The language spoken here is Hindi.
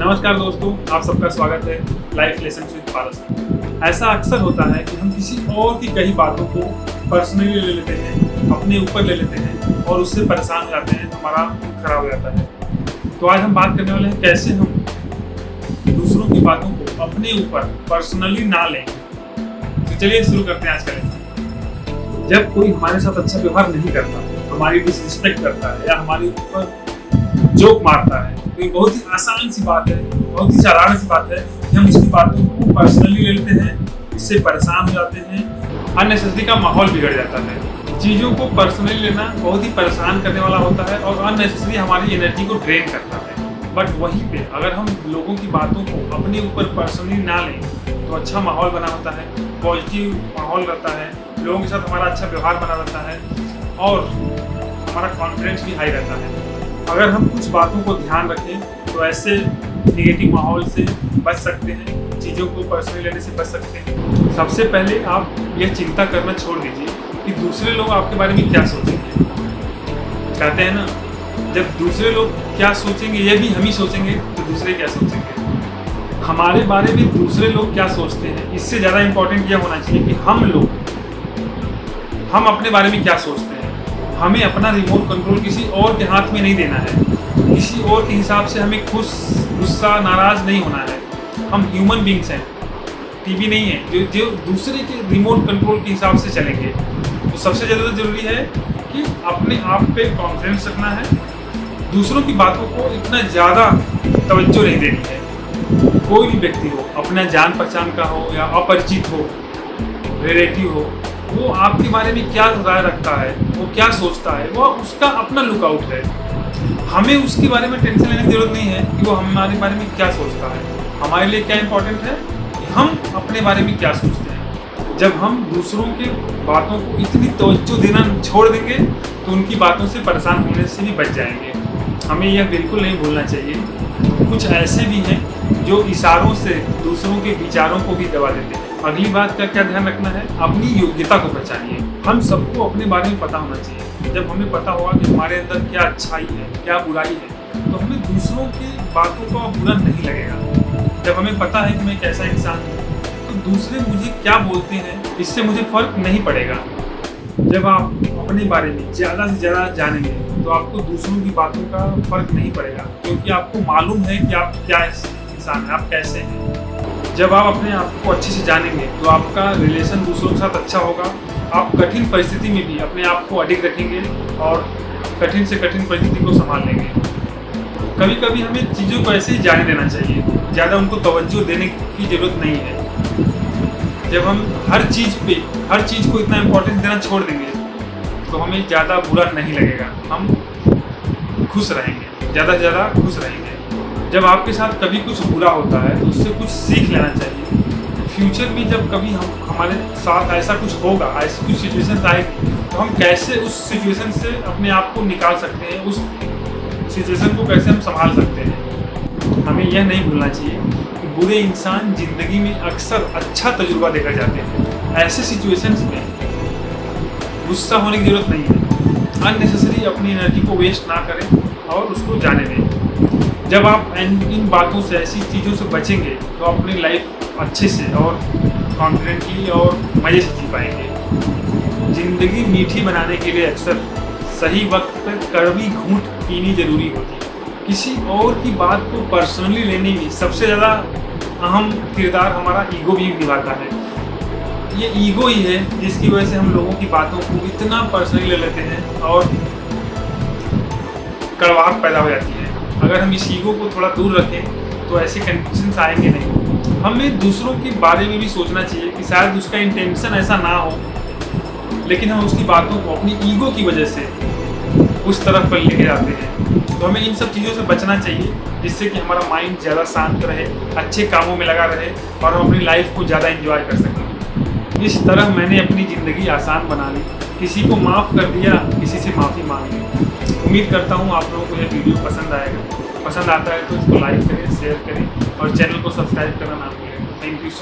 नमस्कार दोस्तों, आप सबका स्वागत है लाइफ लेसन विद पारस में। ऐसा अक्सर होता है कि हम किसी और की कई बातों को पर्सनली ले लेते हैं, अपने ऊपर ले लेते हैं और उससे परेशान हो जाते हैं, हमारा मूड खराब हो जाता है। तो आज हम बात करने वाले हैं कैसे हम दूसरों की बातों को अपने ऊपर पर्सनली ना लें। तो चलिए शुरू करते हैं आज का लेसन। जब कोई हमारे साथ अच्छा व्यवहार नहीं करता, हमारी डिसरिस्पेक्ट करता है या हमारे ऊपर जोक मारता है, तो ये बहुत ही आसान सी बात है, बहुत ही साधारण सी बात है कि हम उसकी बातों को पर्सनली ले लेते हैं, उससे परेशान हो जाते हैं, अननेसेसरी का माहौल बिगड़ जाता है। चीज़ों को पर्सनली लेना बहुत ही परेशान करने वाला होता है और अननेसेसरी हमारी एनर्जी को ड्रेन करता है। बट वहीं पे अगर हम लोगों की बातों को अपने ऊपर पर्सनली ना लें तो अच्छा माहौल बना होता है, पॉजिटिव माहौल रहता है, लोगों के साथ हमारा अच्छा व्यवहार बना रहता है और हमारा कॉन्फिडेंस भी हाई रहता है। अगर हम कुछ बातों को ध्यान रखें तो ऐसे नेगेटिव माहौल से बच सकते हैं, चीज़ों को पर्सनली लेने से बच सकते हैं। सबसे पहले आप यह चिंता करना छोड़ दीजिए कि दूसरे लोग आपके बारे में क्या सोचेंगे। कहते हैं ना, जब दूसरे लोग क्या सोचेंगे ये भी हम ही सोचेंगे तो दूसरे क्या सोचेंगे। हमारे बारे में दूसरे लोग क्या सोचते हैं, इससे ज़्यादा इम्पोर्टेंट यह होना चाहिए कि हम अपने बारे में क्या सोचते हैं। हमें अपना रिमोट कंट्रोल किसी और के हाथ में नहीं देना है, किसी और के हिसाब से हमें खुश, गुस्सा, नाराज़ नहीं होना है। हम ह्यूमन बींग्स हैं, टीवी नहीं है जो दूसरे के रिमोट कंट्रोल के हिसाब से चलेंगे। तो सबसे ज़्यादा ज़रूरी है कि अपने आप पे कॉन्फिडेंस रखना है, दूसरों की बातों को इतना ज़्यादा तवज्जो नहीं देनी है। कोई भी व्यक्ति हो, अपना जान पहचान का हो या अपरिचित हो, रिलेटिव हो, वो आपके बारे में क्या राय रखता है, वो क्या सोचता है, वो उसका अपना लुकआउट है। हमें उसके बारे में टेंशन लेने की जरूरत नहीं है कि वो हमारे बारे में क्या सोचता है। हमारे लिए क्या इंपॉर्टेंट है कि हम अपने बारे में क्या सोचते हैं। जब हम दूसरों के बातों को इतनी तवज्जो देना छोड़ देंगे तो उनकी बातों से परेशान होने से भी बच जाएंगे। हमें यह बिल्कुल नहीं भूलना चाहिए। कुछ ऐसे भी हैं जो इशारों से दूसरों के विचारों को भी दबा देते हैं। अगली बात का क्या ध्यान रखना है, अपनी योग्यता को पहचानिए। हम सबको अपने बारे में पता होना चाहिए। जब हमें पता होगा कि हमारे अंदर क्या अच्छाई है, क्या बुराई है, तो हमें दूसरों की बातों का बुरा नहीं लगेगा। जब हमें पता है कि मैं कैसा इंसान हूँ तो दूसरे मुझे क्या बोलते हैं इससे मुझे फर्क नहीं पड़ेगा। जब आप अपने बारे में ज़्यादा से ज़्यादा जानेंगे तो आपको दूसरों की बातों का फर्क नहीं पड़ेगा, क्योंकि आपको मालूम है कि आप क्या इंसान हैं, आप कैसे हैं। जब आप अपने आप को अच्छे से जानेंगे तो आपका रिलेशन दूसरों के साथ अच्छा होगा। आप कठिन परिस्थिति में भी अपने आप को अडिग रखेंगे और कठिन से कठिन परिस्थिति को संभाल लेंगे। कभी कभी हमें चीज़ों को ऐसे ही जाने देना चाहिए, ज़्यादा उनको तवज्जो देने की ज़रूरत नहीं है। जब हम हर चीज़ को इतना इम्पोर्टेंस देना छोड़ देंगे तो हमें ज़्यादा बुरा नहीं लगेगा, हम खुश रहेंगे, ज़्यादा से ज़्यादा खुश रहेंगे। जब आपके साथ कभी कुछ बुरा होता है तो उससे कुछ सीख लेना चाहिए। फ्यूचर में जब कभी हमारे साथ ऐसा कुछ होगा, ऐसी कुछ सिचुएशन आएगी, तो हम कैसे उस सिचुएशन से अपने आप को निकाल सकते हैं, उस सिचुएशन को कैसे हम संभाल सकते हैं। हमें यह नहीं भूलना चाहिए कि बुरे इंसान ज़िंदगी में अक्सर अच्छा तजुर्बा देकर जाते हैं। ऐसे सिचुएशंस में गुस्सा होने की ज़रूरत नहीं है। अननेसेसरी अपनी एनर्जी को वेस्ट ना करें और उसको जाने दें। जब आप इन बातों से, ऐसी चीज़ों से बचेंगे तो अपनी लाइफ अच्छे से और कॉन्फिडेंटली और मज़े से जी पाएंगे। ज़िंदगी मीठी बनाने के लिए अक्सर सही वक्त पर कड़वी घूंट पीनी ज़रूरी होती है। किसी और की बात को पर्सनली लेने में सबसे ज़्यादा अहम किरदार हमारा ईगो भी निभाता है। ये ईगो ही है जिसकी वजह से हम लोगों की बातों को इतना पर्सनली ले लेते हैं और कड़वाहट पैदा हो जाती है। अगर हम इस ईगो को थोड़ा दूर रखें तो ऐसे कंडीशंस आएंगे नहीं। हमें दूसरों के बारे में भी सोचना चाहिए कि शायद उसका इंटेंशन ऐसा ना हो, लेकिन हम उसकी बातों को अपनी ईगो की वजह से उस तरफ पर लेके जाते हैं। तो हमें इन सब चीज़ों से बचना चाहिए, जिससे कि हमारा माइंड ज़्यादा शांत रहे, अच्छे कामों में लगा रहे और हम अपनी लाइफ को ज़्यादा एंजॉय कर सकें। इस तरह मैंने अपनी ज़िंदगी आसान बना ली, किसी को माफ़ कर दिया, किसी से माफ़ी मांग ली। उम्मीद करता हूँ आप लोगों को यह वीडियो पसंद आएगा। पसंद आता है तो इसको लाइक करें, शेयर करें और चैनल को सब्सक्राइब करना ना भूलें। Thank you.